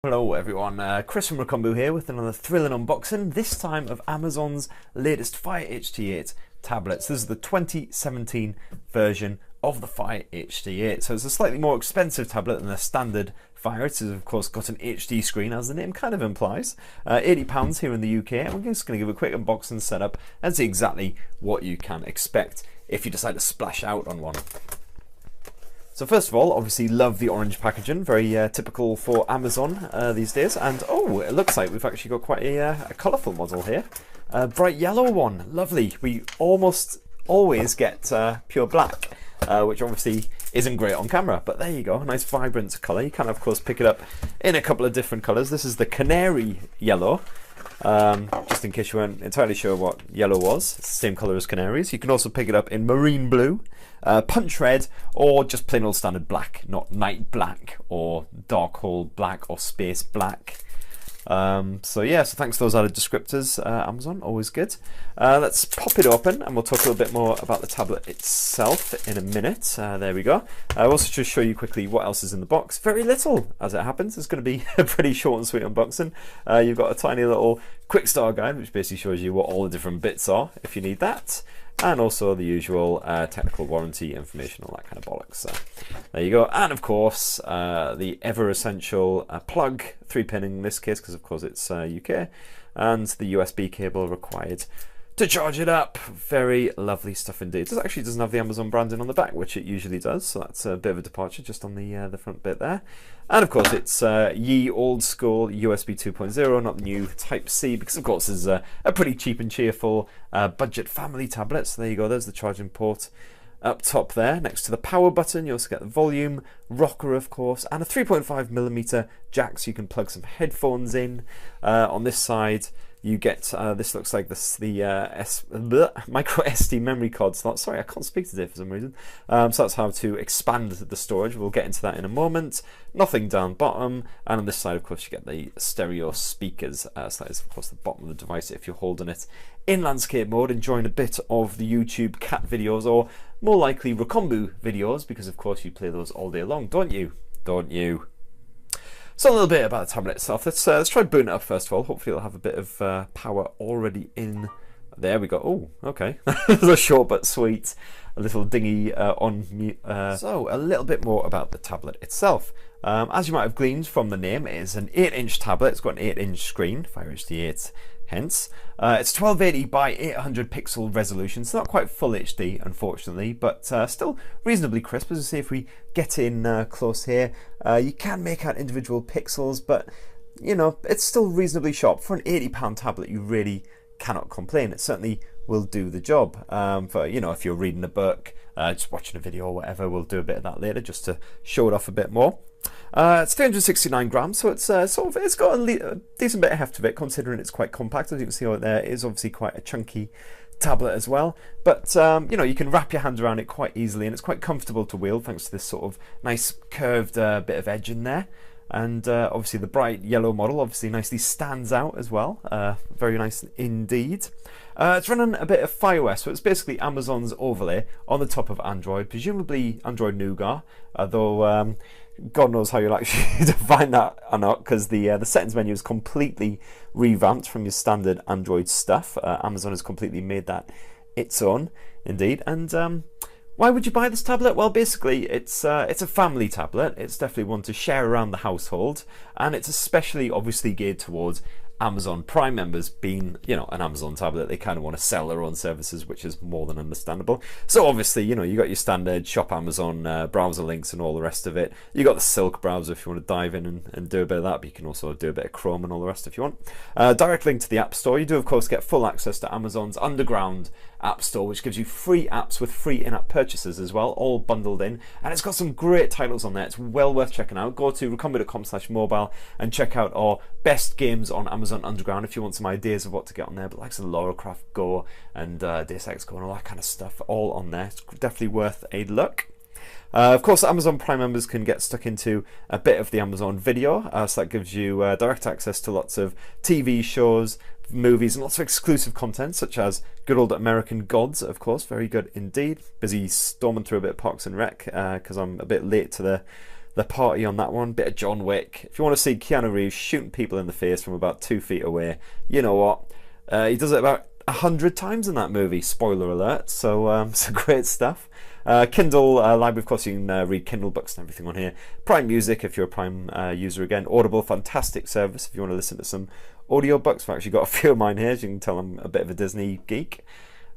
Hello everyone, Chris from Rocombo here with another thrilling unboxing, this time of Amazon's latest Fire HD8 tablets. This is the 2017 version of the Fire HD8, so it's a slightly more expensive tablet than the standard Fire. It has of course got an HD screen, as the name kind of implies. £80 here in the UK, and we're just going to give a quick unboxing setup and see exactly what you can expect if you decide to splash out on one. So first of all, obviously love the orange packaging, very typical for Amazon these days. And oh, it looks like we've actually got quite a colourful model here. A bright yellow one, lovely. We almost always get pure black, which obviously isn't great on camera, but there you go, a nice vibrant colour. You can of course pick it up in a couple of different colours. This is the canary yellow. Just in case you weren't entirely sure what yellow was, it's the same colour as canaries. You can also pick it up in marine blue, punch red, or just plain old standard black, not night black or dark hole black or space black. So yeah, so thanks for those added descriptors, Amazon, always good. Let's pop it open and we'll talk a little bit more about the tablet itself in a minute. There we go. I'll also just show you quickly what else is in the box. Very little, as it happens. It's going to be a pretty short and sweet unboxing. You've got a tiny little quick start guide, which basically shows you what all the different bits are, if you need that. And also the usual technical warranty information, all that kind of bollocks. So there you go. And of course, the ever essential plug, 3-pin in this case, because of course it's UK, and the USB cable required to charge it up. Very lovely stuff indeed. It actually doesn't have the Amazon branding on the back, which it usually does, so that's a bit of a departure just on the front bit there. And of course it's ye old school USB 2.0, not the new Type-C, because of course it's a pretty cheap and cheerful budget family tablet. So there you go, there's the charging port up top there next to the power button. You also get the volume rocker of course, and a 3.5mm jack, so you can plug some headphones in. On this side you get, this looks like this, the micro SD memory card slot. Sorry, I can't speak today for some reason. So that's how to expand the storage. We'll get into that in a moment. Nothing down bottom, and on this side of course you get the stereo speakers. So that is of course the bottom of the device if you're holding it in landscape mode, enjoying a bit of the YouTube cat videos, or more likely Rocombo videos, because of course you play those all day long, don't you? Don't you? So a little bit about the tablet itself. Let's try booting it up first of all. Hopefully it'll have a bit of power already in. There we go. Oh, okay. It's a short but sweet, a little dingy on mute. So a little bit more about the tablet itself. As you might have gleaned from the name, it is an 8-inch tablet. It's got an 8-inch screen, Fire HD8 hence. It's 1280 by 800 pixel resolution, so not quite full HD unfortunately, but still reasonably crisp. As I say, if we get in close here, you can make out individual pixels, but you know, it's still reasonably sharp. For an £80 tablet you really cannot complain. It certainly will do the job. For, you know, if you're reading a book, just watching a video or whatever, we'll do a bit of that later just to show it off a bit more. It's 369 grams, so it's it's got a decent bit of heft to it, considering it's quite compact. As you can see out there, it is obviously quite a chunky tablet as well. But you know, you can wrap your hand around it quite easily, and it's quite comfortable to wield thanks to this sort of nice curved bit of edge in there. And obviously the bright yellow model obviously nicely stands out as well. Very nice indeed. It's running a bit of FireOS, so it's basically Amazon's overlay on the top of Android, presumably Android Nougat, although God knows how you'll actually define that or not, because the settings menu is completely revamped from your standard Android stuff. Amazon has completely made that its own, indeed. And why would you buy this tablet? Well, basically, it's a family tablet. It's definitely one to share around the household, and it's especially obviously geared towards Amazon Prime members. Being, you know, an Amazon tablet, they kind of want to sell their own services, which is more than understandable. So obviously, you know, you got your standard shop Amazon browser links and all the rest of it. You got the Silk browser if you want to dive in and do a bit of that, but you can also do a bit of Chrome and all the rest if you want. Direct link to the App Store. You do of course get full access to Amazon's underground App Store, which gives you free apps with free in-app purchases as well, all bundled in, and it's got some great titles on there. It's well worth checking out. Go to rocombo.com/mobile and check out our best games on Amazon Underground if you want some ideas of what to get on there. But like some Lara Croft Go and Deus Ex Go and all that kind of stuff, all on there. It's definitely worth a look. Of course, Amazon Prime members can get stuck into a bit of the Amazon Video, so that gives you direct access to lots of TV shows, movies, and lots of exclusive content, such as Good Old American Gods, of course, very good indeed. Busy storming through a bit of Parks and Rec, because I'm a bit late to the the party on that one. Bit of John Wick. If you want to see Keanu Reeves shooting people in the face from about 2 feet away, you know what? He does it about 100 times in that movie. Spoiler alert. So, some great stuff. Kindle library, of course, you can read Kindle books and everything on here. Prime Music, if you're a Prime user again. Audible, fantastic service if you want to listen to some audiobooks. I've actually got a few of mine here, as you can tell I'm a bit of a Disney geek.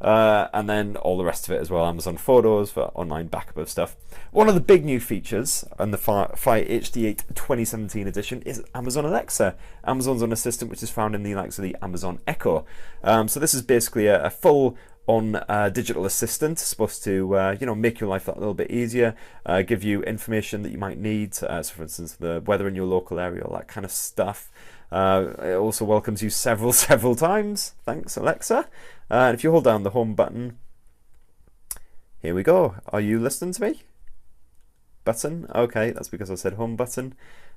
And then all the rest of it as well. Amazon Photos for online backup of stuff. One of the big new features on the Fire HD8 2017 edition is Amazon Alexa. Amazon's own assistant, which is found in the likes of the Amazon Echo. So this is basically a full on digital assistant, supposed to you know, make your life a little bit easier, give you information that you might need, so for instance the weather in your local area, all that kind of stuff. It also welcomes you several times. Thanks, Alexa. And if you hold down the home button, here we go. Are you listening to me? Button. Okay, that's because I said home button,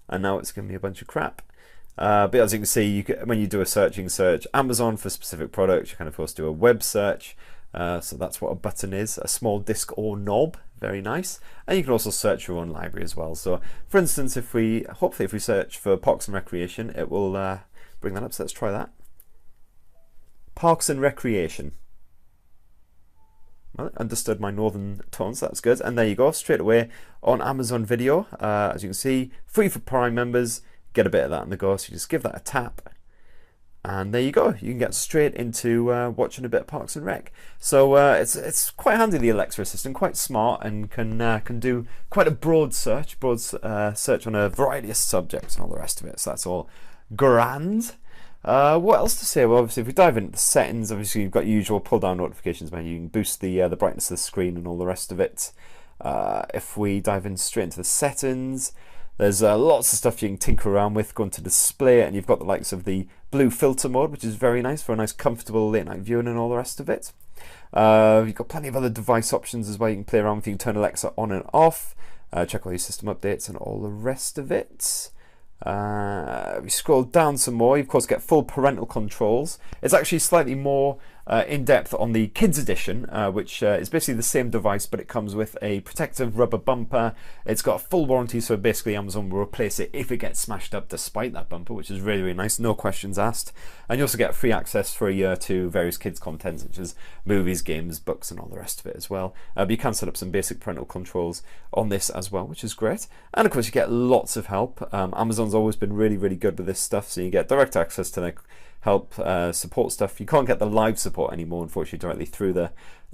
and now it's giving me a bunch of crap. But as you can see, when you do a search, you can search Amazon for specific products. You kind of forced to do a web search. So that's what a button is, a small disc or knob. Very nice. And you can also search your own library as well. So for instance, hopefully if we search for Parks and Recreation, it will bring that up. So let's try that. Parks and Recreation. Well, it understood my northern tones, that's good. And there you go, straight away on Amazon Video. As you can see, free for Prime members. Get a bit of that on the go, so you just give that a tap. And there you go. You can get straight into watching a bit of Parks and Rec. So it's quite handy, the Alexa assistant, quite smart, and can do quite a broad search on a variety of subjects and all the rest of it. So that's all grand. What else to say? Well, obviously, if we dive into the settings, obviously you've got your usual pull-down notifications menu. You can boost the brightness of the screen and all the rest of it. If we dive in straight into the settings, there's lots of stuff you can tinker around with, go into display, and you've got the likes of the blue filter mode, which is very nice for a nice comfortable late night viewing and all the rest of it. You've got plenty of other device options as well you can play around with. You can turn Alexa on and off, check all your system updates and all the rest of it. We scroll down some more, you of course get full parental controls. It's actually slightly more in-depth on the Kids Edition, which is basically the same device, but it comes with a protective rubber bumper. It's got a full warranty, so basically Amazon will replace it if it gets smashed up despite that bumper, which is really, really nice, no questions asked. And you also get free access for a year to various kids content, such as movies, games, books and all the rest of it as well. But you can set up some basic parental controls on this as well, which is great. And of course you get lots of help. Amazon's always been really, really good with this stuff, so you get direct access to their help support stuff. You can't get the live support anymore, unfortunately, directly through the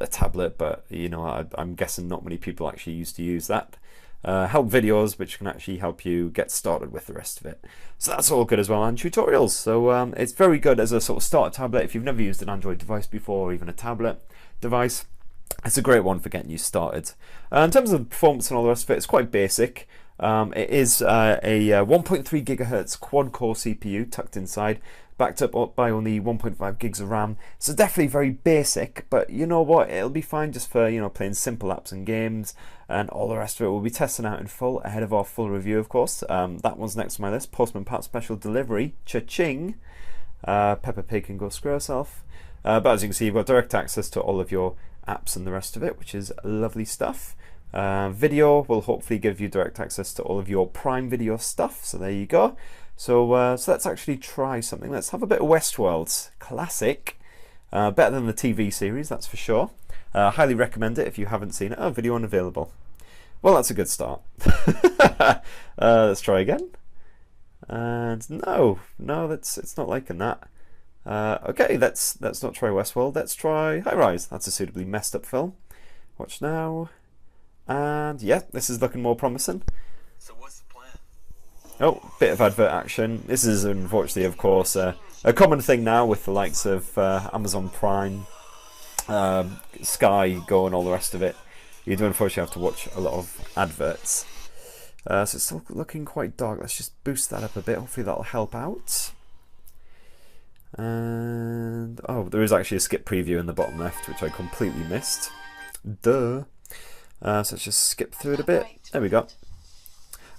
tablet, but you know, I'm guessing not many people actually used to use that. Help videos, which can actually help you get started with the rest of it. So that's all good as well, and tutorials. So it's very good as a sort of starter tablet. If you've never used an Android device before, or even a tablet device, it's a great one for getting you started. In terms of performance and all the rest of it, it's quite basic. It is a 1.3 gigahertz quad-core CPU tucked inside, backed up by only 1.5 gigs of RAM. So definitely very basic, but you know what? It'll be fine just for, you know, playing simple apps and games and all the rest of it. We'll be testing out in full ahead of our full review, of course. That one's next on my list. Postman Pat Special Delivery. Cha-ching. Peppa Pig can go screw herself. But as you can see, you've got direct access to all of your apps and the rest of it, which is lovely stuff. Video will hopefully give you direct access to all of your Prime Video stuff, so there you go. So let's actually try something. Let's have a bit of Westworld. Classic. Better than the TV series, that's for sure. Highly recommend it if you haven't seen it. Oh, video unavailable. Well, that's a good start. Let's try again. And no, it's not liking that. Okay, let's not try Westworld. Let's try High Rise. That's a suitably messed up film. Watch now. And yeah, this is looking more promising. So what's the plan? Oh, bit of advert action. This is unfortunately, of course, a common thing now with the likes of Amazon Prime, Sky Go and all the rest of it. You do unfortunately have to watch a lot of adverts. So it's still looking quite dark. Let's just boost that up a bit. Hopefully that'll help out. And oh, there is actually a skip preview in the bottom left, which I completely missed. Duh. So let's just skip through it a bit. There we go.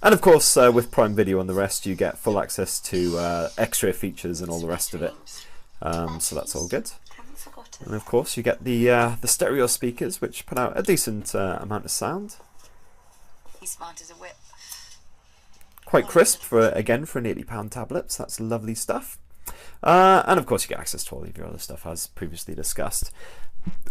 And of course, with Prime Video and the rest, you get full access to X-ray features and all the rest of it. So that's all good. And of course, you get the stereo speakers, which put out a decent amount of sound. He's smart as a whip. quite crisp for an £80 tablet, so that's lovely stuff. And of course you get access to all of your other stuff as previously discussed.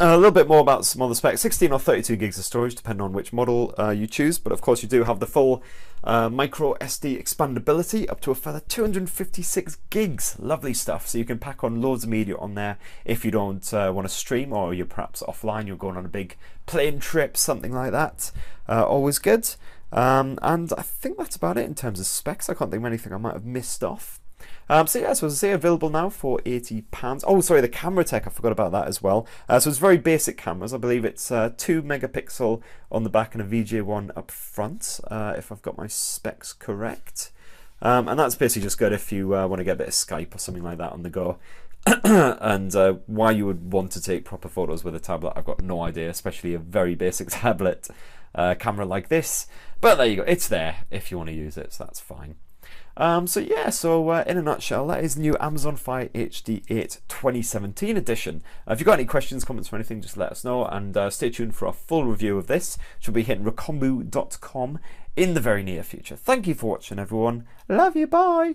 A little bit more about some other specs, 16 or 32 gigs of storage depending on which model you choose, but of course you do have the full micro SD expandability up to a further 256 gigs, lovely stuff, so you can pack on loads of media on there if you don't want to stream, or you're perhaps offline, you're going on a big plane trip, something like that, always good. And I think that's about it in terms of specs. I can't think of anything I might have missed off. So yeah, so as I say, available now for £80. Oh, sorry, the camera tech, I forgot about that as well. So it's very basic cameras. I believe it's 2 megapixel on the back and a VJ1 up front, if I've got my specs correct. And that's basically just good if you want to get a bit of Skype or something like that on the go. And why you would want to take proper photos with a tablet, I've got no idea, especially a very basic tablet camera like this. But there you go, it's there if you want to use it, so that's fine. So yeah, so in a nutshell, that is the new Amazon Fire HD8 2017 edition. If you've got any questions, comments or anything, just let us know, and stay tuned for a full review of this, which will be hitting recombu.com in the very near future. Thank you for watching, everyone. Love you, bye!